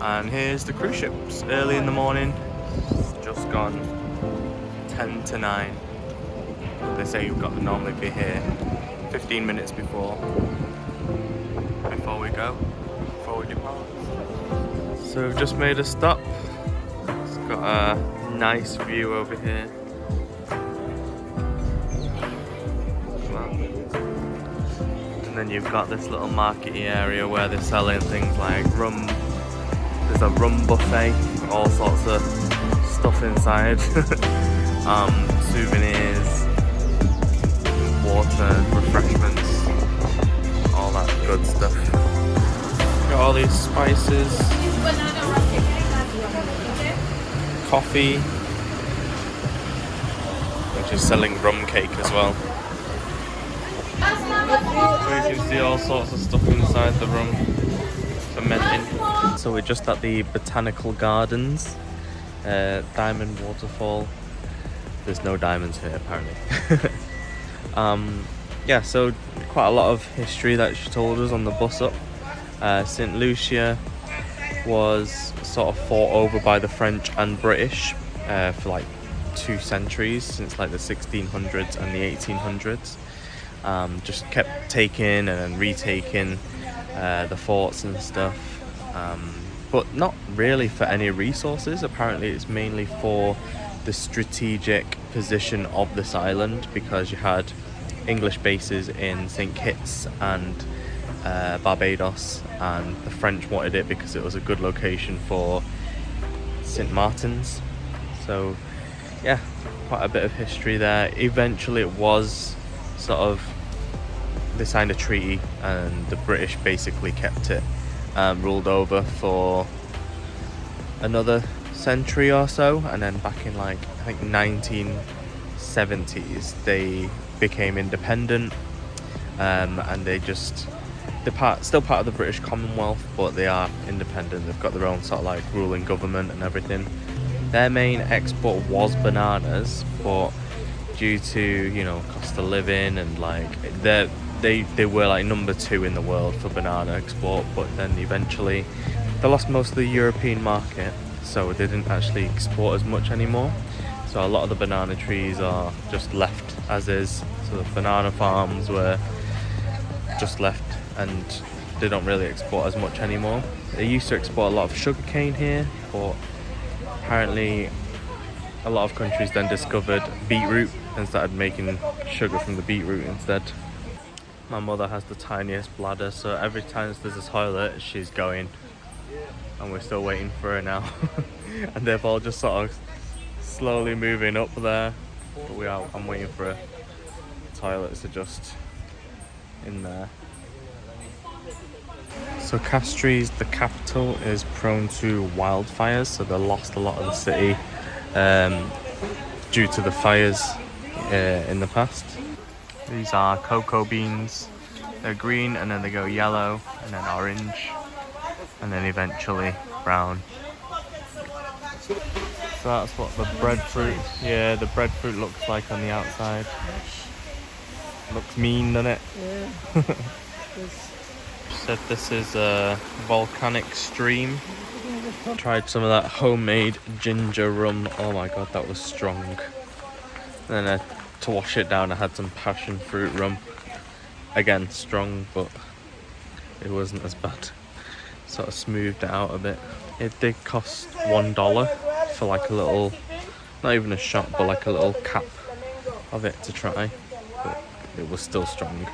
And here's the cruise ship. It's early in the morning. It's just gone 10 to 9. They say you've got to normally be here 15 minutes before we go, before we depart. So we've just made a stop. It's got a nice view over here. And then you've got this little markety area where they're selling things like rum. There's a rum buffet, all sorts of stuff inside. Souvenirs, water, refreshments, all that good stuff. Got all these spices, coffee, which is selling rum cake as well. So you can see all sorts of stuff inside the rum, fermenting. So we're just at the botanical gardens, diamond waterfall. There's no diamonds here apparently. Yeah, so quite a lot of history that she told us on the bus up. St. Lucia was sort of fought over by the French and British for like 2 centuries, since like the 1600s and the 1800s. Just kept taking and then retaking the forts and stuff, but not really for any resources. Apparently it's mainly for the strategic position of this island, because you had English bases in St. Kitts and Barbados, and the French wanted it because it was a good location for St. Martin's. So yeah, quite a bit of history there. Eventually it was sort of, they signed a treaty and the British basically kept it, ruled over for another century or so, and then back in like I think 1970s they became independent, and they just, they're still part of the British Commonwealth, but they are independent. They've got their own sort of like ruling government and everything. Their main export was bananas, but due to, you know, cost of living and like they were like number 2 in the world for banana export, but then eventually they lost most of the European market, so they didn't actually export as much anymore. So a lot of the banana trees are just left as is. So the banana farms were just left and they don't really export as much anymore. They used to export a lot of sugarcane here, but apparently a lot of countries then discovered beetroot and started making sugar from the beetroot instead. My mother has the tiniest bladder, so every time there's a toilet she's going, and we're still waiting for her now. And they've all just sort of slowly moving up there, but I'm waiting for a toilets are just in there. So Castries, the capital, is prone to wildfires, so they lost a lot of the city due to the fires in the past. These are cocoa beans. They're green and then they go yellow and then orange and then eventually brown. So that's what the breadfruit, yeah, the breadfruit looks like on the outside. Looks mean, doesn't it? Yeah. Said this is a volcanic stream. Tried some of that homemade ginger rum. Oh my god, that was strong. And then to wash it down I had some passion fruit rum. Again, strong, but it wasn't as bad. Sort of smoothed it out a bit. It did cost $1 for like a little, not even a shot, but like a little cap of it to try. But it was still strong. You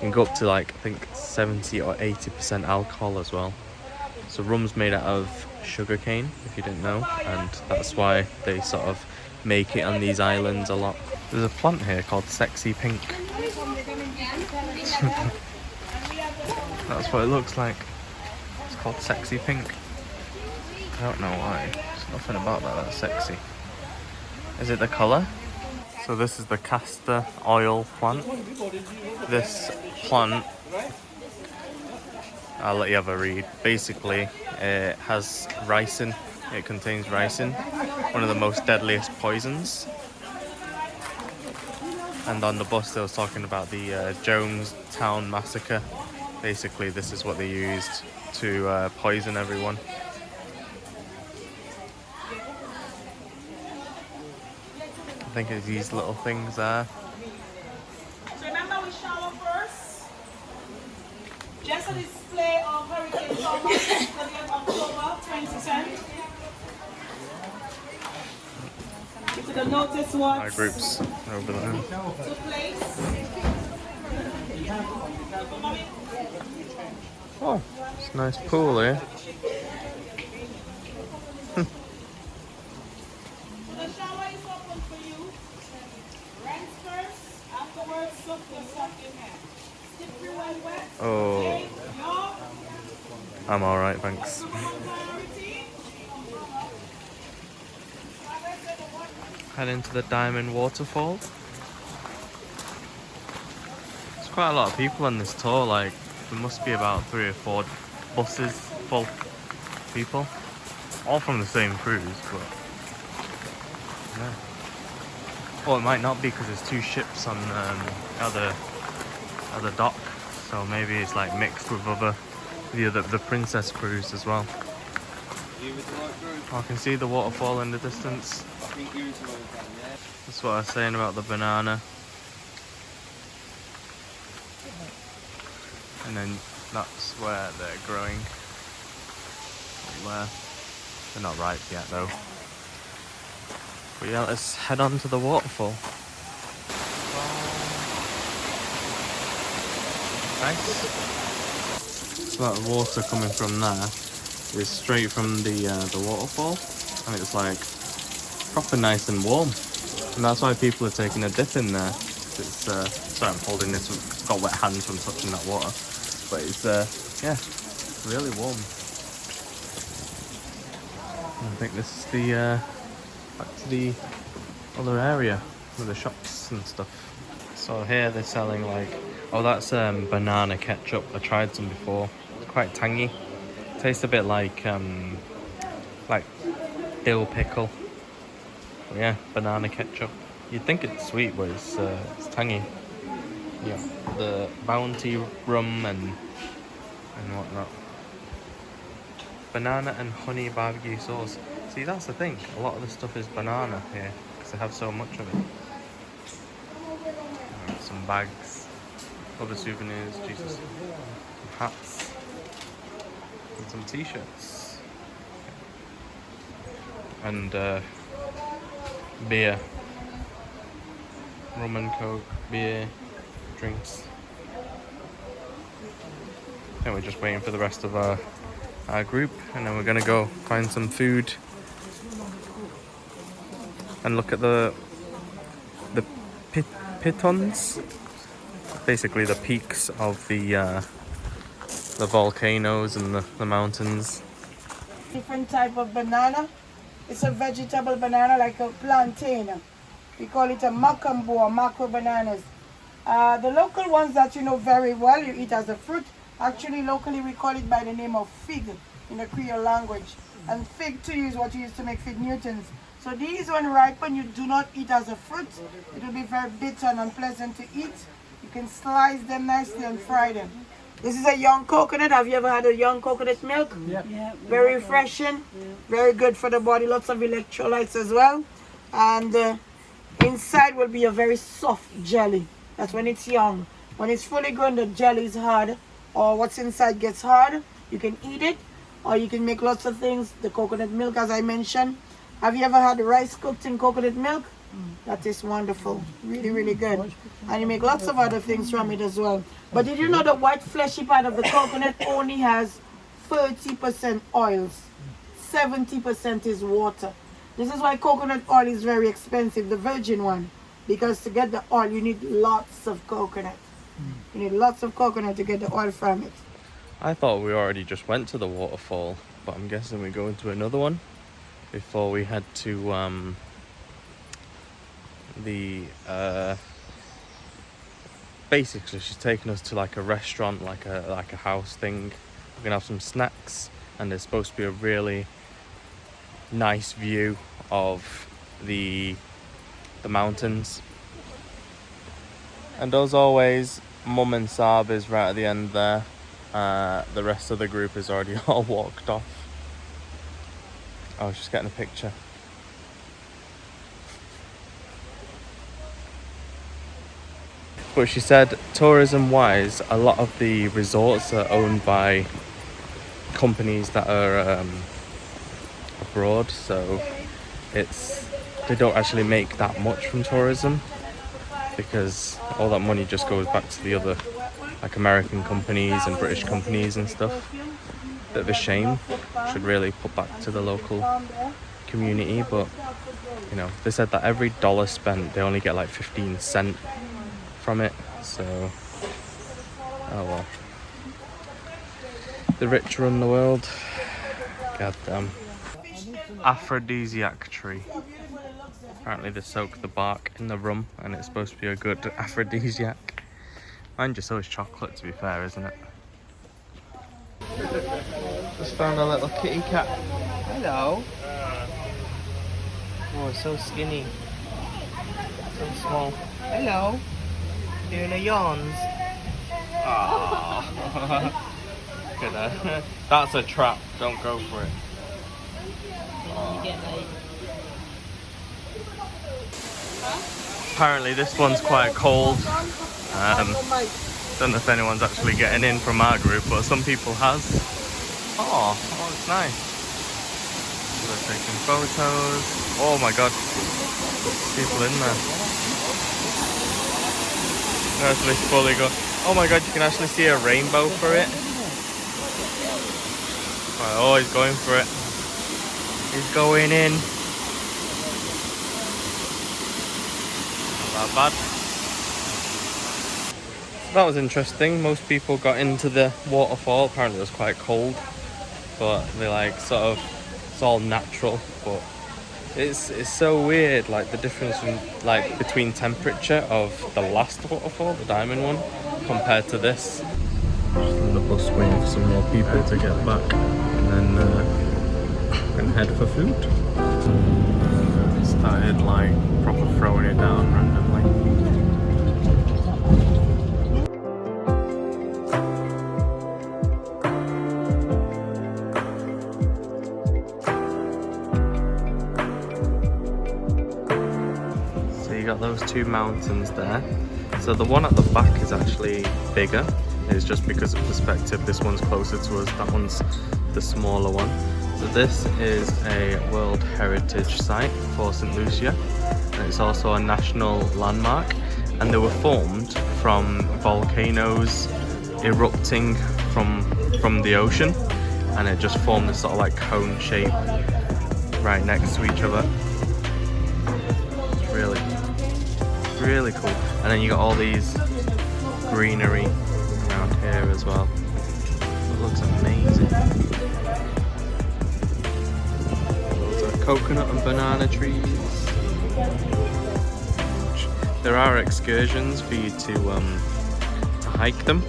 can go up to like I think 70 or 80% alcohol as well. So rum's made out of sugarcane, if you didn't know, and that's why they sort of make it on these islands a lot. There's a plant here called Sexy Pink. That's what it looks like. It's called Sexy Pink. I don't know why. There's nothing about that that's sexy. Is it the colour? So this is the castor oil plant. This plant, I'll let you have a read. Basically, it has ricin. It contains ricin, one of the most deadliest poisons. And on the bus they was talking about the Jonestown massacre. Basically this is what they used to poison everyone. I think it's these little things there. So remember we shower first. Just a display of Hurricane Thomas, 30th October 2010. If you don't notice what My group's over there. took place. Oh, it's a nice pool here. The shower is open for you. Rinse first, afterwards soak yourself in hair. Stick through and wet. Oh, Your I'm alright, thanks. priority. Head into the Diamond Waterfall. There's quite a lot of people on this tour, like there must be about 3 or 4 buses full of people. All from the same cruise, but yeah. Well, it might not be because there's 2 ships on other dock, so maybe it's like mixed with the Princess cruise as well. I can see the waterfall in the distance. That's what I was saying about the banana. And then that's where they're growing. Where they're not ripe yet though. But yeah, let's head on to the waterfall. Nice. So that water coming from there is straight from the waterfall, and it's like proper nice and warm. And that's why people are taking a dip in there. It's sorry, I'm holding this. I've got wet hands from touching that water, but it's yeah, really warm. And I think this is the back to the other area with the shops and stuff. So here they're selling like, oh, that's banana ketchup. I tried some before. It's quite tangy. Tastes a bit like dill pickle. But yeah, banana ketchup. You'd think it's sweet, but it's tangy. Yeah, the Bounty rum and whatnot. Banana and honey barbecue sauce. See, that's the thing. A lot of the stuff is banana here because they have so much of it. Some bags, other souvenirs, Jesus, some hats, and some t-shirts, and beer, rum and coke, beer, drinks. And we're just waiting for the rest of our group, and then we're gonna go find some food and look at the pitons, basically the peaks of the volcanoes and the mountains. Different type of banana. It's a vegetable banana like a plantain. We call it a macambo or macro bananas. The local ones that you know very well, you eat as a fruit. Actually, locally we call it by the name of fig in the Creole language. And fig to you is what you use to make fig Newtons. So these when ripen, you do not eat as a fruit. It will be very bitter and unpleasant to eat. You can slice them nicely and fry them. This is a young coconut. Have you ever had a young coconut milk? Yeah. Very refreshing, very good for the body. Lots of electrolytes as well. And inside will be a very soft jelly. That's when it's young. When it's fully grown, the jelly is hard, or what's inside gets hard. You can eat it, or you can make lots of things. The coconut milk, as I mentioned. Have you ever had rice cooked in coconut milk? That is wonderful. Really, really good. And you make lots of other things from it as well. But did you know the white fleshy part of the coconut only has 30% oils? 70% is water. This is why coconut oil is very expensive, the virgin one. Because to get the oil, you need lots of coconut. You need lots of coconut to get the oil from it. I thought we already just went to the waterfall, but I'm guessing we go into another one before we head to basically she's taking us to like a restaurant, like a house thing. We're gonna have some snacks, and there's supposed to be a really nice view of the mountains. And as always, Mum and Saab is right at the end there. The rest of the group is already all walked off. I was just getting a picture. But she said tourism wise, a lot of the resorts are owned by companies that are abroad, so they don't actually make that much from tourism, because all that money just goes back to the other, like, American companies and British companies and stuff. Bit of a shame. Should really put back to the local community, but you know, they said that every dollar spent, they only get like 15 cents from it, so oh well. The rich run the world. God damn. Aphrodisiac tree. Apparently they soak the bark in the rum and it's supposed to be a good aphrodisiac. Mind you, so is chocolate, to be fair, isn't it? Just found a little kitty cat. Hello. Oh, it's so skinny. So small. Hello. Doing a yawns. Aww. Look at that. That's a trap. Don't go for it. Apparently this one's quite cold. Don't know if anyone's actually getting in from our group, but some people has. Oh, it's nice. They're taking photos. Oh my god, people in there. They're actually fully go. Oh my god, you can actually see a rainbow for it. Oh, he's going for it. He's going in. Not that bad. That was interesting. Most people got into the waterfall. Apparently it was quite cold, but they like sort of, it's all natural, but it's so weird, like the difference in, like, between temperature of the last waterfall, the diamond one, compared to this. Just in the bus waiting for some more people to get back, and then we're gonna head for food. Started like proper throwing it down randomly. Those two mountains there. So the one at the back is actually bigger. It's just because of perspective. This one's closer to us, that one's the smaller one. So this is a World Heritage Site for St. Lucia, and it's also a national landmark, and they were formed from volcanoes erupting from the ocean, and it just formed this sort of like cone shape right next to each other. It's really cool. And then you got all these greenery around here as well. It looks amazing. Loads of coconut and banana trees. There are excursions for you to hike them,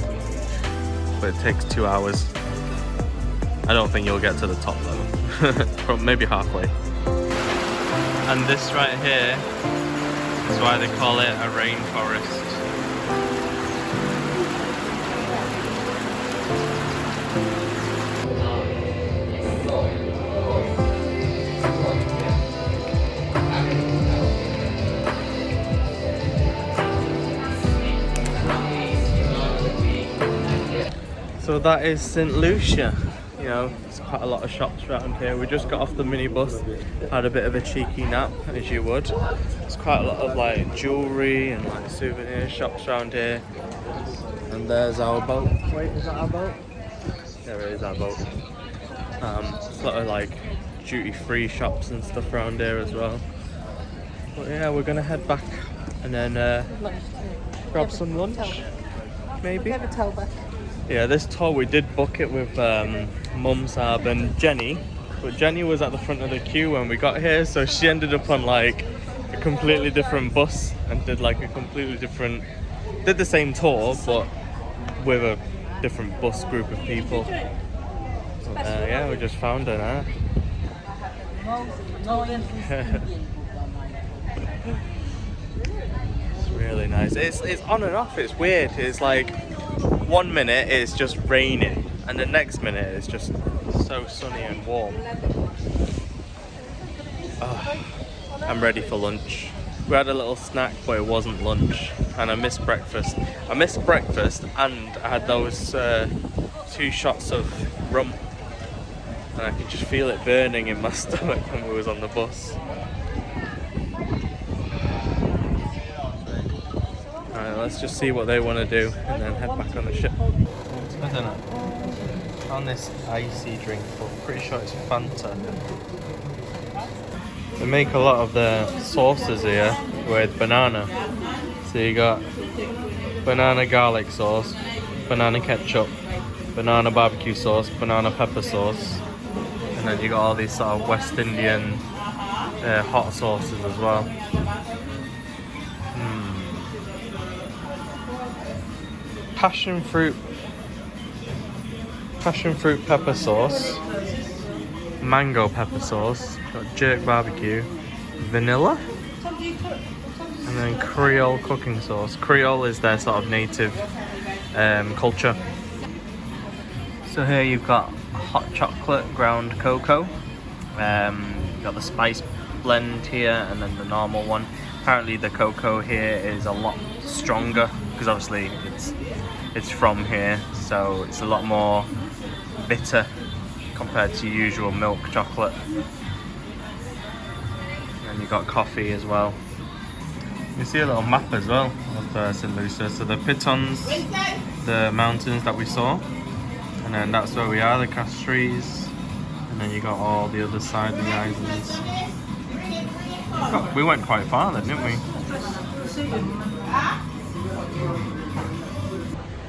but it takes 2 hours. I don't think you'll get to the top though. Maybe halfway. And this right here is why they call it a rainforest. So that is St. Lucia. You know, there's quite a lot of shops around here. We just got off the minibus, had a bit of a cheeky nap, as you would. There's quite a lot of like jewellery and like souvenir shops around here. And there's our boat. Wait, is that our boat? There it is, our boat. There's a lot of like duty-free shops and stuff around here as well. But yeah, we're gonna head back and then grab some lunch, maybe. Yeah, this tour we did book it with Mum, Sab and Jenny, but Jenny was at the front of the queue when we got here, so she ended up on like a completely different bus and did like a completely different, did the same tour but with a different bus group of people. Yeah, we just found her now. It's really nice. It's on and off, it's weird. It's like 1 minute it's just raining and the next minute it's just so sunny and warm. Oh, I'm ready for lunch. We had a little snack, but it wasn't lunch, and I missed breakfast. I missed breakfast, and I had those 2 shots of rum, and I could just feel it burning in my stomach when we was on the bus. Alright, let's just see what they want to do, and then head back on the ship. I don't know. Found this icy drink, but I'm pretty sure it's Fanta. They make a lot of their sauces here with banana. So you got banana garlic sauce, banana ketchup, banana barbecue sauce, banana pepper sauce, and then you got all these sort of West Indian hot sauces as well. Passion fruit pepper sauce, mango pepper sauce, got jerk barbecue, vanilla, and then Creole cooking sauce. Creole is their sort of native culture. So here you've got hot chocolate, ground cocoa, you've got the spice blend here, and then the normal one. Apparently the cocoa here is a lot stronger because obviously it's from here, so it's a lot more bitter compared to usual milk chocolate. And you got coffee as well. You see a little map as well of St.Lucia. So the Pitons, the mountains that we saw, and then that's where we are, the Castries, and then you got all the other side of the islands. We went quite far then, didn't we?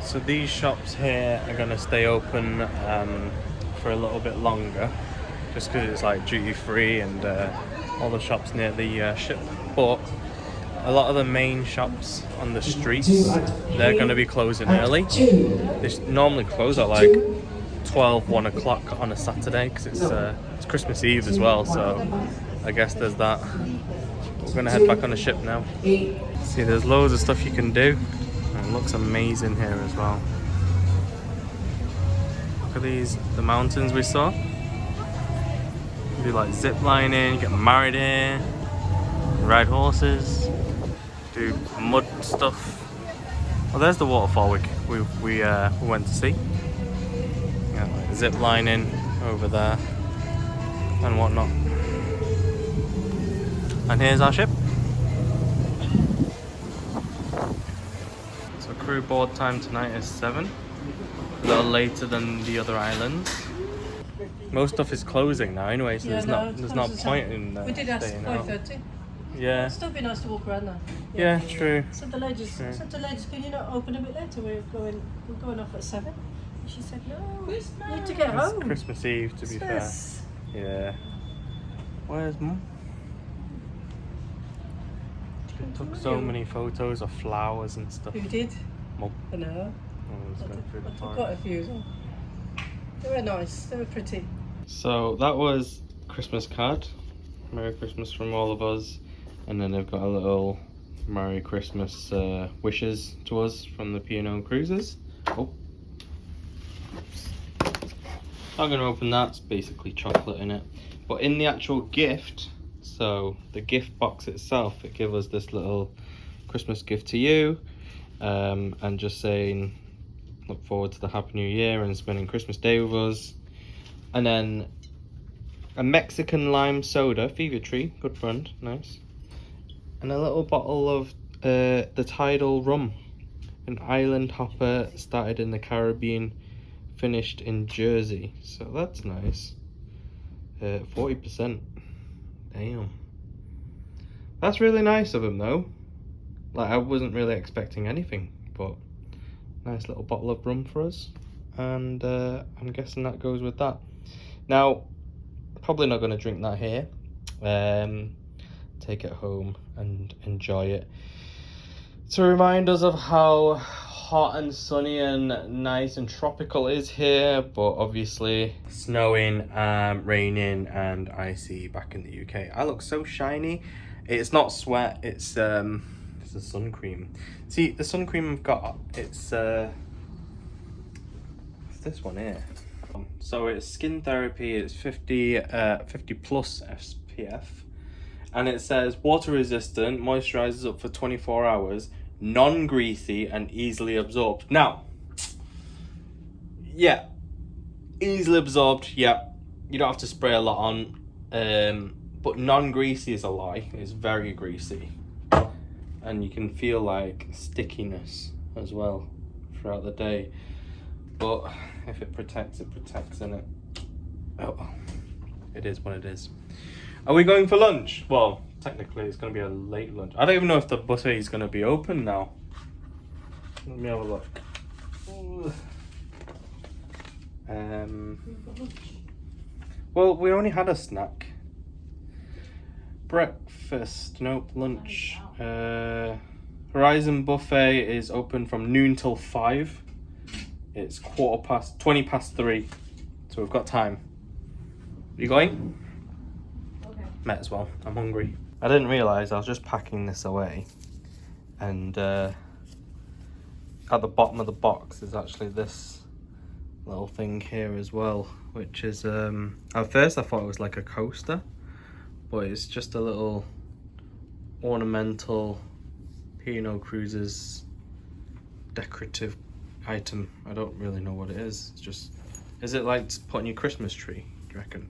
So these shops here are going to stay open for a little bit longer, just because it's like duty free and all the shops near the ship. But a lot of the main shops on the streets, they're going to be closing early. They normally close at like 12, 1 o'clock on a Saturday because it's Christmas Eve as well. So I guess there's that. We're going to head back on the ship now. See, there's loads of stuff you can do. It looks amazing here as well. Look at these, the mountains we saw. You do like zip lining, get married here, ride horses, do mud stuff. Well, there's the waterfall we went to see. Yeah, like zip lining over there and whatnot. And here's our ship. Crew board time tonight is 7, a little later than the other islands. Most stuff is closing now anyway, so there's not point in we did ask staying 5:30. Yeah. It'd still be nice to walk around there. Yeah, true. So the ladies, can you not open a bit later? We're going off at 7. And she said no. We need to get home. It's Christmas Eve, to be fair. Yeah. Where's Mum? Took so many photos of flowers and stuff. Who did? Mum. I know. I took quite a few as well. They were nice. They were pretty. So that was Christmas card. Merry Christmas from all of us. And then they've got a little Merry Christmas wishes to us from the P&O Cruises. Oh. Oops. I'm going to open that. It's basically chocolate in it. But in the actual gift, so the gift box itself, it gives us this little Christmas gift to you, and just saying look forward to the Happy New Year and spending Christmas Day with us. And then a Mexican lime soda, Fever Tree, good brand, nice. And a little bottle of the Tidal rum, an island hopper started in the Caribbean, finished in Jersey. So that's nice. 40%. Damn. That's really nice of them though. Like, I wasn't really expecting anything, but nice little bottle of rum for us. And I'm guessing that goes with that. Now, probably not going to drink that here. Take it home and enjoy it. To remind us of how hot and sunny and nice and tropical it is here, but obviously snowing, raining and icy back in the UK. I look so shiny. It's not sweat, it's a sun cream. See, the sun cream I've got, it's this one here. So it's skin therapy, it's 50 plus SPF, And it says water resistant, moisturizes up for 24 hours, non-greasy and easily absorbed. Now, yeah, easily absorbed, yeah. You don't have to spray a lot on. But non-greasy is a lie. It's very greasy. And you can feel like stickiness as well throughout the day. But if it protects, innit? Oh, it is what it is. Are we going for lunch? Well, technically it's going to be a late lunch. I don't even know if the buffet is going to be open now. Let me have a look. Well, we only had a snack. Breakfast, nope, lunch. Horizon Buffet is open from noon till 5. It's 20 past 3. So we've got time. You going? Okay. Might as well. I'm hungry. I didn't realise I was just packing this away. And at the bottom of the box is actually this little thing here as well. Which is, at first I thought it was like a coaster. But it's just a little ornamental P&O Cruises decorative item. I don't really know what it is. It's just, is it like to put on your Christmas tree, do you reckon?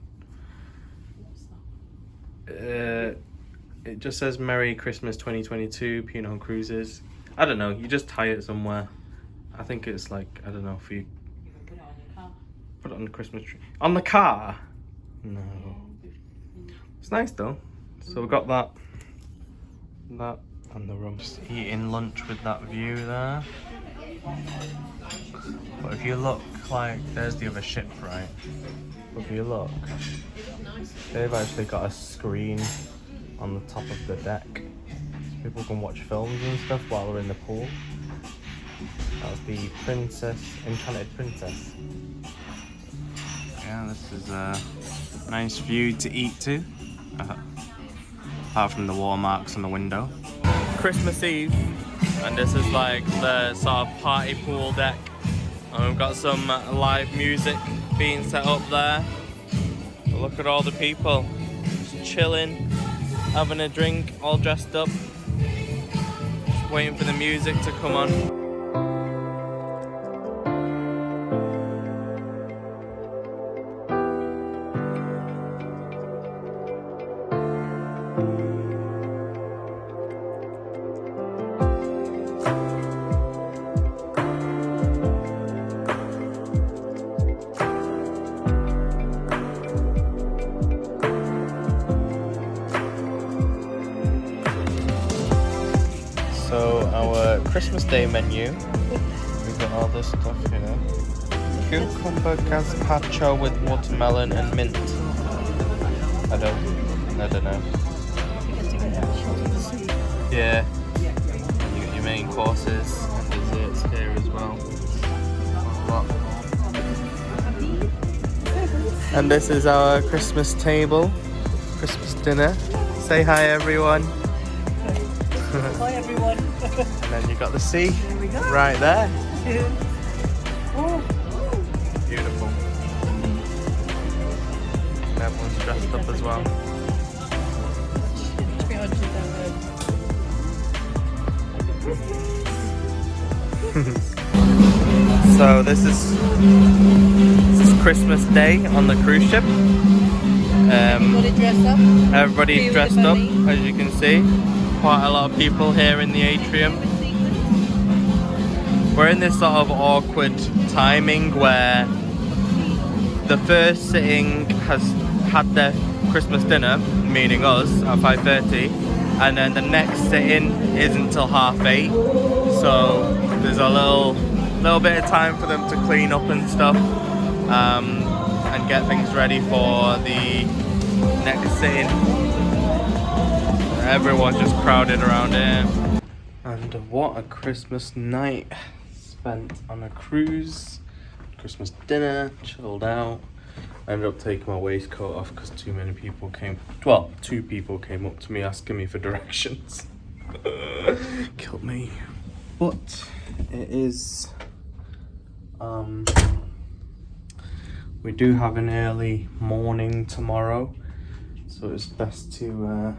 It just says Merry Christmas 2022 P&O Cruises. I don't know, you just tie it somewhere. I think it's like, I don't know, for you. You can put it on your car. Put it on the Christmas tree. On the car? No. It's nice though. So we got that and the rum. Just eating lunch with that view there. But if you look, like, there's the other ship, right? But if you look, they've actually got a screen on the top of the deck. So people can watch films and stuff while they're in the pool. That was the Enchanted Princess. Yeah, this is a nice view to eat to. Apart from the watermarks on the window. Christmas Eve, and this is like the sort of party pool deck. And we've got some live music being set up there. But look at all the people just chilling, having a drink, all dressed up, just waiting for the music to come on. So our Christmas Day menu, we've got all this stuff here. Cucumber gazpacho with watermelon and mint. I don't know. Yeah. You got your main courses and desserts here as well. And this is our Christmas table, Christmas dinner. Say hi everyone. Hi everyone. And then you got the sea There we go. right there. Oh. Beautiful. And everyone's dressed up as well. 300 down So this is Christmas Day on the cruise ship. Everybody dressed up. Everybody's Be with dressed the up, bunny. as you can see. Quite a lot of people here in the atrium. We're in this sort of awkward timing where the first sitting has had their Christmas dinner, meaning us, at 5:30, and then the next sitting isn't until 8:30. So there's a little bit of time for them to clean up and stuff, and get things ready for the next sitting. Everyone's just crowded around here. And what a Christmas night spent on a cruise. Christmas dinner, chilled out. I ended up taking my waistcoat off because two people came up to me asking me for directions. Killed me. But it is, we do have an early morning tomorrow, so it's best to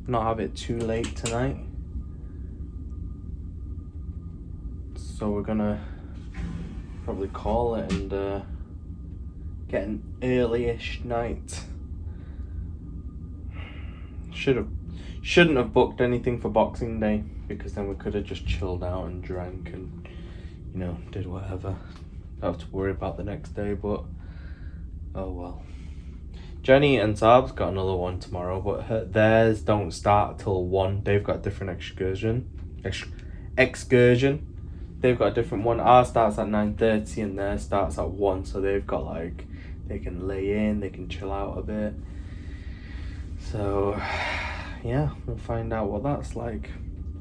not have it too late tonight. So we're gonna probably call it and get an early-ish night. Shouldn't have booked anything for Boxing Day, because then we could have just chilled out and drank and, you know, did whatever. Don't have to worry about the next day, but oh well. Jenny and Saab's got another one tomorrow, but theirs don't start till 1. They've got a different excursion. They've got a different one. Ours starts at 9:30 and theirs starts at 1. So they've got like, they can lay in, they can chill out a bit. So yeah, we'll find out what that's like.